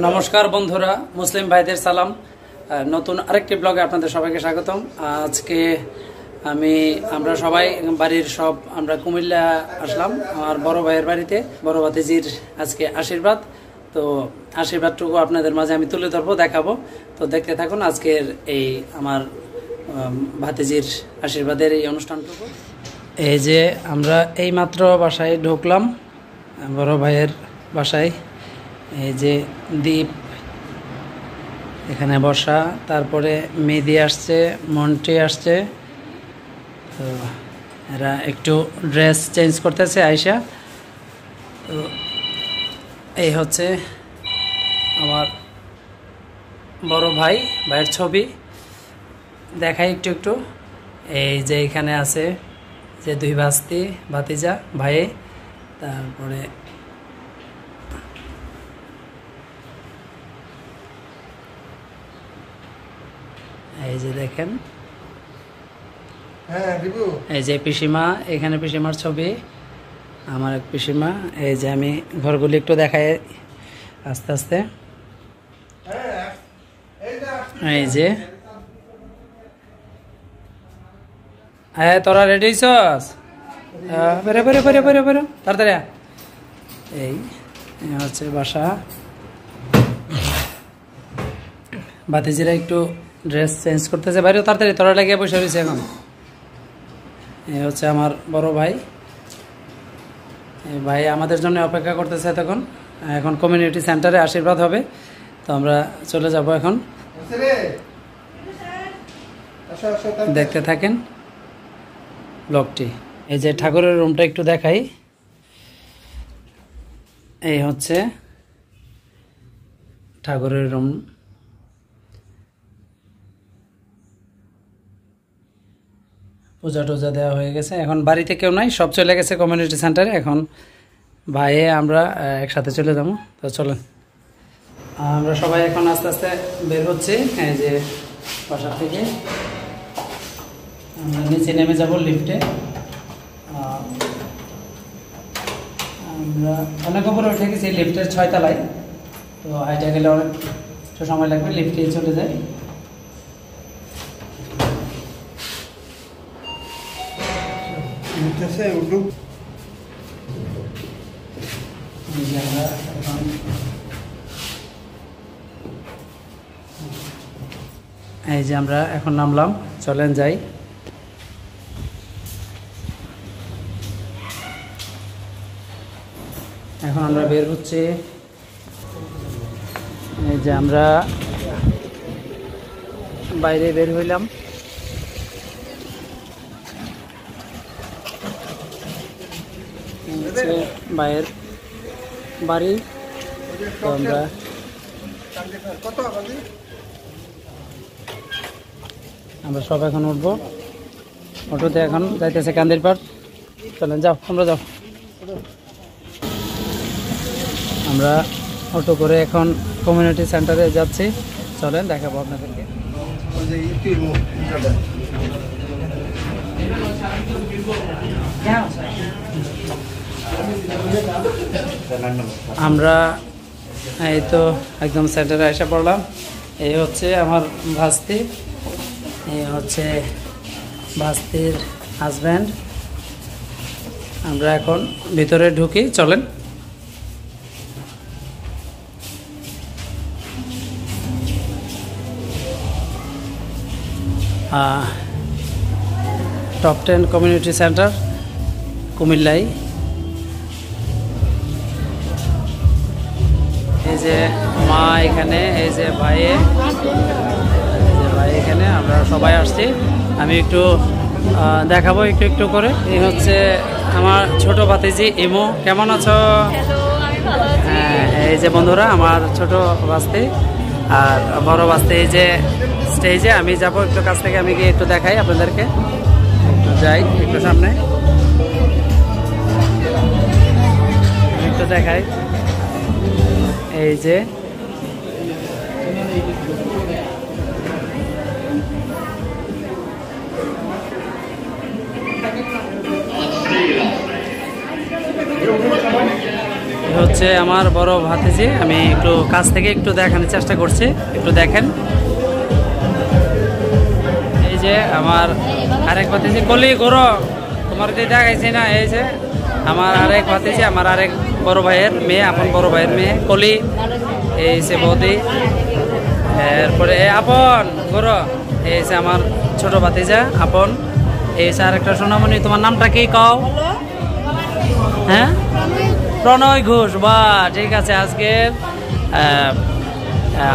নমস্কার বন্ধুরা, মুসলিম ভাইদের সালাম। নতুন আরেকটি ব্লগে আপনাদের সবাইকে স্বাগতম। আজকে আমরা সবাই বাড়ির আমরা কুমিল্লা আসলাম আমার বড় ভাইয়ের বাড়িতে। বড় ভাতিজির আজকে আশীর্বাদ, তো আশীর্বাদটুকু আপনাদের মাঝে আমি তুলে ধরবো, দেখাবো। তো দেখতে থাকুন আজকের এই আমার ভাতিজির আশীর্বাদের এই অনুষ্ঠানটুকু। এই যে আমরা এইমাত্র বাসায় ঢুকলাম, বড় ভাইয়ের বাসায়। এই যে দীপ এখানে বসা, তারপরে মেহেদি আসছে, মন্টি আসছে। তো এরা একটু ড্রেস চেঞ্জ করতেছে আয়শা। তো এই হচ্ছে আমার বড় ভাইয়ের ছবি, দেখাই একটু একটু। এই যে এখানে আছে যে দুই ভাতিজা ভাই, তারপরে এই যে দেখেন, এই যে পিসিমা, এখানে পিসিমার ছবি, আমার এক পিসিমা। এই যে আমি ঘরগুলি একটু দেখাই আস্তে আস্তে। এই যে তোরা রেডি হইছস? তাড়াতাড়ি। এই হচ্ছে বাসা। ভাতিজিরা একটু ড্রেস চেঞ্জ করতেছে বাইরেও, তাড়াতাড়ি তোরা লাগিয়ে বসে রয়েছে এখন। এই হচ্ছে আমার বড় ভাই। এই ভাই আমাদের জন্য অপেক্ষা করতেছে তখন। এখন কমিউনিটি সেন্টারে আশীর্বাদ হবে, তো আমরা চলে যাব এখন। দেখতে থাকেন ব্লগটি। এই যে ঠাকুরের রুমটা একটু দেখাই। এই হচ্ছে ঠাকুরের রুম। পূজা টুজা দেওয়া হয়ে গেছে, এখন বাড়িতে কেউ নাই, সব চলে গেছে কমিউনিটি সেন্টারে। এখন ভাইয়ে আমরা একসাথে চলে যাবো। তো চলেন, আমরা সবাই এখন আস্তে আস্তে বের হচ্ছি। এই যে বাসা থেকে আমরা নিচে নেমে যাব লিফটে। আমরা অনেক উপরে উঠে গেছি, লিফটের 6 তলায়। তো হাইটা গেলে অনেক সময় লাগবে, লিফটে চলে যায়। এই যে আমরা এখন নামলাম, চলেন যাই। এখন আমরা বের হচ্ছি। এই যে আমরা বাইরে বের হইলাম। ভাইয়ের বাড়ি। তো আমরা সব এখন উঠবো অটোতে, এখন যাইতেছে কান্দিরপাড়। চলেন, যাও তোমরা যাও। আমরা অটো করে এখন কমিউনিটি সেন্টারে যাচ্ছি, চলেন দেখাবো আপনাদেরকে। আমরা এই তো একদম সেন্টারে এসে পড়লাম। এই হচ্ছে আমার ভাস্তি, এই হচ্ছে ভাস্তির হাজব্যান্ড। আমরা এখন ভিতরে ঢুকি, চলেন। টপ 10 কমিউনিটি সেন্টার কুমিল্লায়। এই যে মা এখানে, এই যে ভাই এখানে, আমরা সবাই আসছি। আমি একটু দেখাবো একটু একটু করে। এই হচ্ছে আমার ছোট ভাতিজি ইমো। কেমন আছো? হ্যাঁ, এই যে বন্ধুরা আমার ছোট ভাস্তি আর বড় ভাস্তি। এই যে স্টেজে আমি যাব একটু কাছ থেকে, আমি গিয়ে একটু দেখাই আপনাদেরকে। একটু যাই একটু সামনে, একটু দেখাই। এই যে হচ্ছে আমার বড় ভাতিজি। আমি একটু কাছ থেকে একটু দেখানোর চেষ্টা করছি, একটু দেখেন। এই যে আমার আরেক ভাতিজি, কলি গরো তোমার যে দেখাইছি না, এই যে আমার আরেক ভাতিজি, আমার আরেক বড় ভাইয়ের মেয়ে, আপন বড় ভাইয়ের মেয়ে কলি। এই যে বৌদি, এরপরে আপন গরো, এই যে আমার ছোট ভাতিজা আপন। এই যে আরেকটা সোনামণি, তোমার নামটা কি কও? হ্যাঁ, প্রণয় ঘোষ। বা ঠিক আছে, আজকের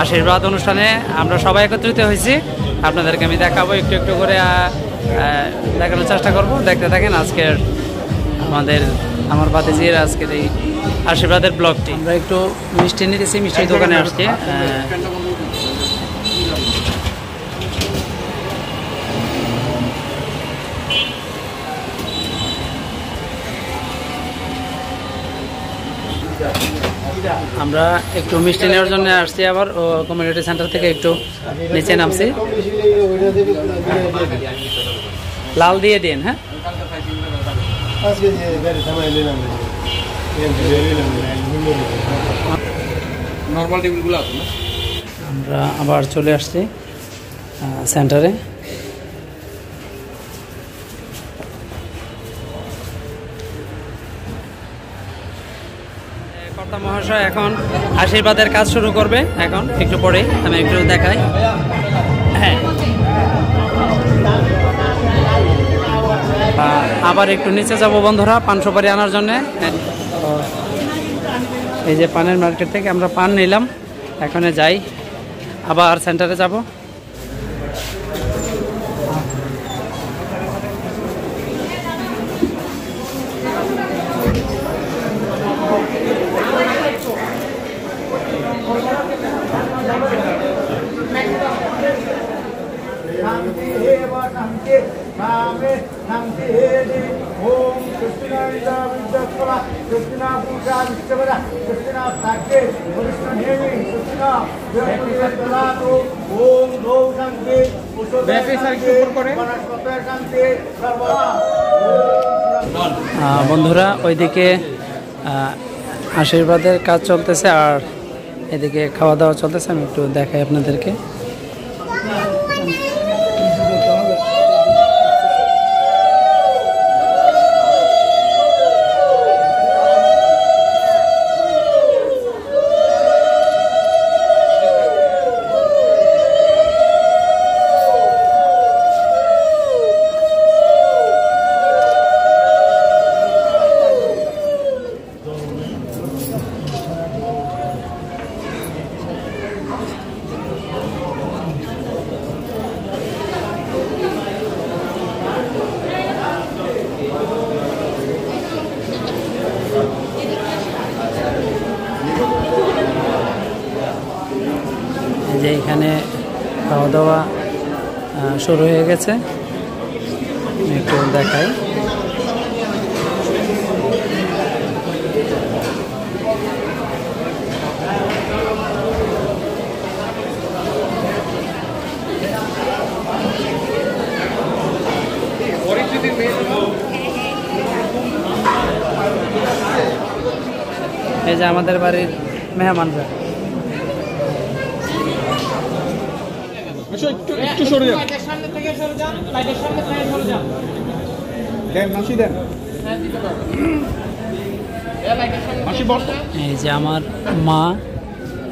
আশীর্বাদ অনুষ্ঠানে আমরা সবাই একত্রিত হয়েছি। আপনাদেরকে আমি দেখাবো, একটু একটু করে দেখানোর চেষ্টা করব। দেখতে থাকেন আজকের আমার ভাতিজির আজকের এই আশীর্বাদের ব্লগটি। আমরা একটু মিষ্টি নিতেছি, মিষ্টির দোকানে আসছি। আমরা একটু মিষ্টি নেওয়ার জন্য আসছি, আবার ও কমিউনিটি সেন্টার থেকে একটু নিচে নামছি। লাল দিয়ে দিন। হ্যাঁ, আমরা আবার চলে আসছি সেন্টারে। কর্তা মহাশয় এখন আশীর্বাদের কাজ শুরু করবে, এখন একটু পরে আমি একটু দেখাই। হ্যাঁ, আবার একটু নিচে যাব বন্ধুরা পান সুপারি আনার জন্যে। এই যে পানের মার্কেট থেকে আমরা পান নিলাম, এখানে যাই, আবার সেন্টারে যাব। বন্ধুরা, ওইদিকে আশীর্বাদের কাজ চলতেছে আর এদিকে খাওয়া দাওয়া চলতেছে। আমি একটু দেখাই আপনাদেরকে। যে এখানে খাওয়া দাওয়া শুরু হয়ে গেছে, একটু দেখাই। এই যে আমাদের বাড়ির মেহমানরা। একটু সরে যান, এই যে আমার মা,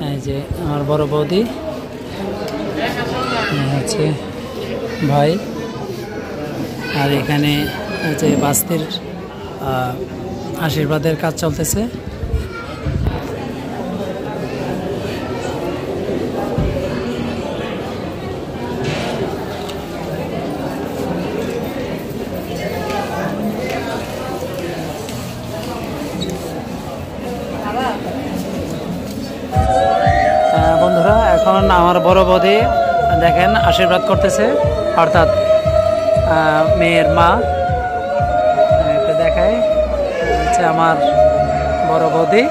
এই যে আমার বড় বৌদি, হচ্ছে ভাই, আর এখানে যে বাস্তির আশীর্বাদের কাজ চলতেছে। বন্ধুরা, এখন আমার বড় বৌদি দেখেন আশীর্বাদ করতেছে, অর্থাৎ মেয়ের মা। একটু দেখাই, হচ্ছে আমার বড় বৌদি।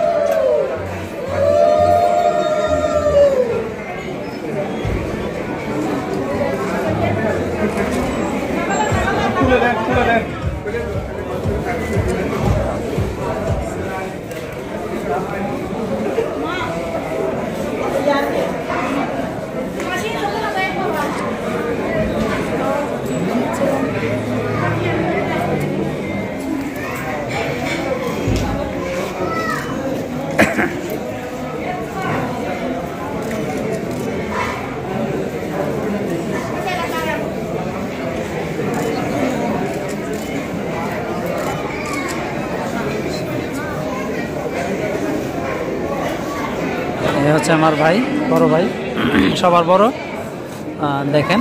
এই হচ্ছে আমার ভাই, বড় ভাই, সবার বড়। দেখেন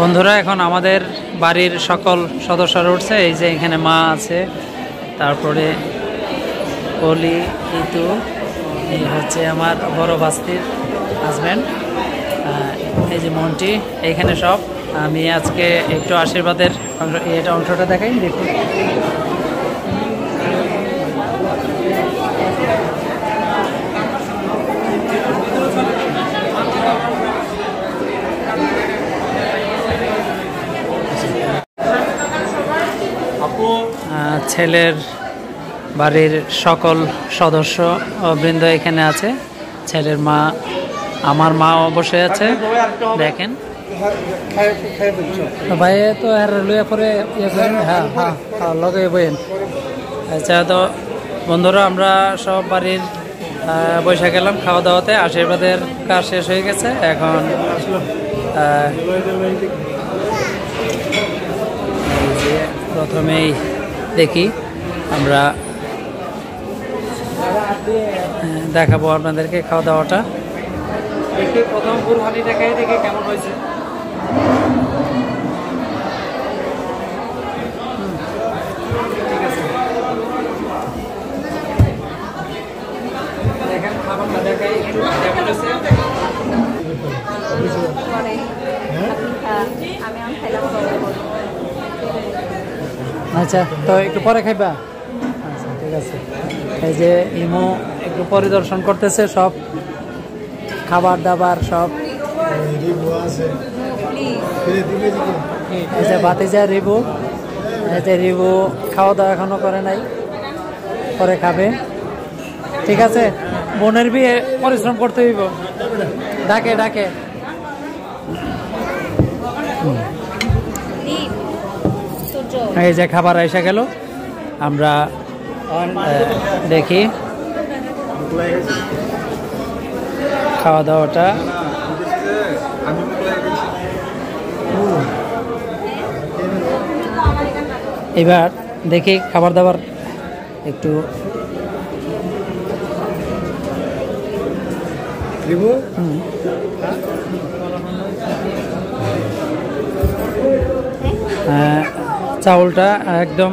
বন্ধুরা, এখন আমাদের বাড়ির সকল সদস্যরা উঠছে। এই যে এখানে মা আছে, তারপরে কলি, ইতু, এই হচ্ছে আমার বড় ভাস্তির হাজব্যান্ড, এই যে মন্টি, এইখানে সব। আমি আজকে একটু আশীর্বাদের এটা অংশটা দেখাই, দেখুন। ছেলের বাড়ির সকল সদস্য বৃন্দ এখানে আছে। ছেলের মা, আমার মাও বসে আছে, দেখেন। ভাই তো লইয়া পরে হ্যাঁ হ্যাঁ হ্যাঁ লগে বইন। আচ্ছা, তো বন্ধুরা, আমরা সব বাড়ির বসে গেলাম খাওয়া দাওয়াতে। আশীর্বাদের কাজ শেষ হয়ে গেছে। এখন প্রথমেই দেখি, আমরা দেখাবো আপনাদেরকে খাওয়া দাওয়াটা। একটু প্রথম কুরবানি দেখাই দেখি কেমন হয়েছে। ঠিক আছে, দেখেন খাবারটা দেখাই একটু কেমন হয়েছে। আচ্ছা, তো একটু পরে খাইবা? আচ্ছা, ঠিক আছে। এই যে ইমো একটু পরিদর্শন করতেছে সব খাবার দাবার সব। এই যে ভাতিজা রিবু, এই যে রিবু খাওয়া দাওয়া এখনো করে নাই, পরে খাবে। ঠিক আছে, বোনের বিয়ে পরিশ্রম করতে হইব। ডাকে ডাকে এই যে খাবার এসে গেল, আমরা দেখি খাওয়া দাওয়াটা। এবার দেখি খাবার দাবার একটু চাউলটা একদম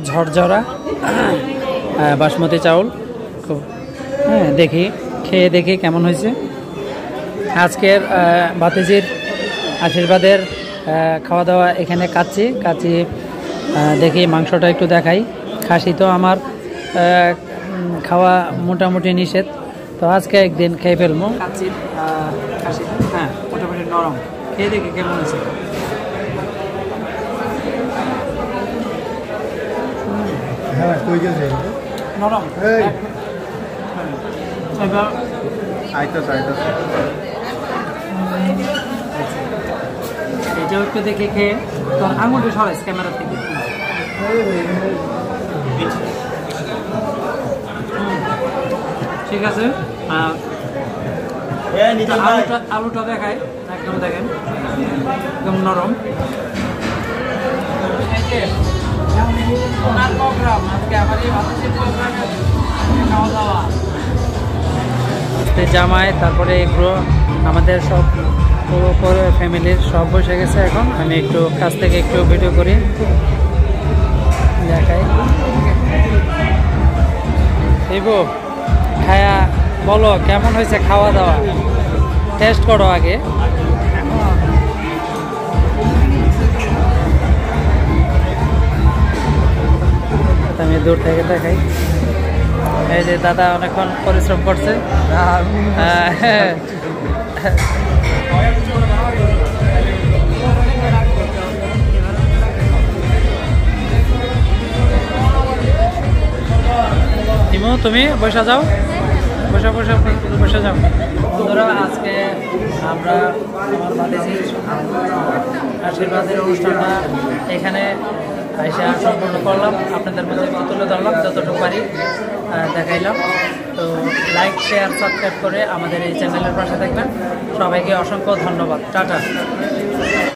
ঝরঝরা বাসমতি চাউল। খুব দেখি, খেয়ে দেখি কেমন হয়েছে। আজকের ভাতিজির আশীর্বাদের খাওয়া দাওয়া এখানে কাচ্ছি। দেখি মাংসটা একটু দেখাই। খাসি তো আমার খাওয়া মোটামুটি নিষেধ, তো আজকে একদিন খেয়ে ফেলবো কাচ্চির খাসি। হ্যাঁ, মোটামুটি নরম। খেয়ে দেখি কেমন হয়েছে। নরম। এটাও একটু দেখে খেয়ে তোর আঙুলটা সরাইস ক্যামেরা থেকে। ঠিক আছে। আলুটা দেখায় একদম, দেখেন একদম নরম। জামাই তারপরে এগুলো আমাদের সব পুরো ফ্যামিলির সব বসে গেছে। এখন আমি একটু কাছ থেকে একটু ভিডিও করি, দেখাই। এইবো খায়া বলো কেমন হয়েছে খাওয়া দাওয়া, টেস্ট করো আগে। আমি দূর থেকে দেখাই। এই যে দাদা অনেকক্ষণ পরিশ্রম করছে। ইমো তুমি বসে যাও, বসে যাও। বন্ধুরা আজকে আমরা আমার ভাতিজির আশীর্বাদের অনুষ্ঠানটা এখানে আইসা সম্পূর্ণ করলাম, আপনাদের মধ্যে তুলে ধরলাম যতটুকু পারি, দেখাইলাম। তো লাইক শেয়ার সাবস্ক্রাইব করে আমাদের এই চ্যানেলের পাশে থাকবেন। সবাইকে অসংখ্য ধন্যবাদ। টাটা।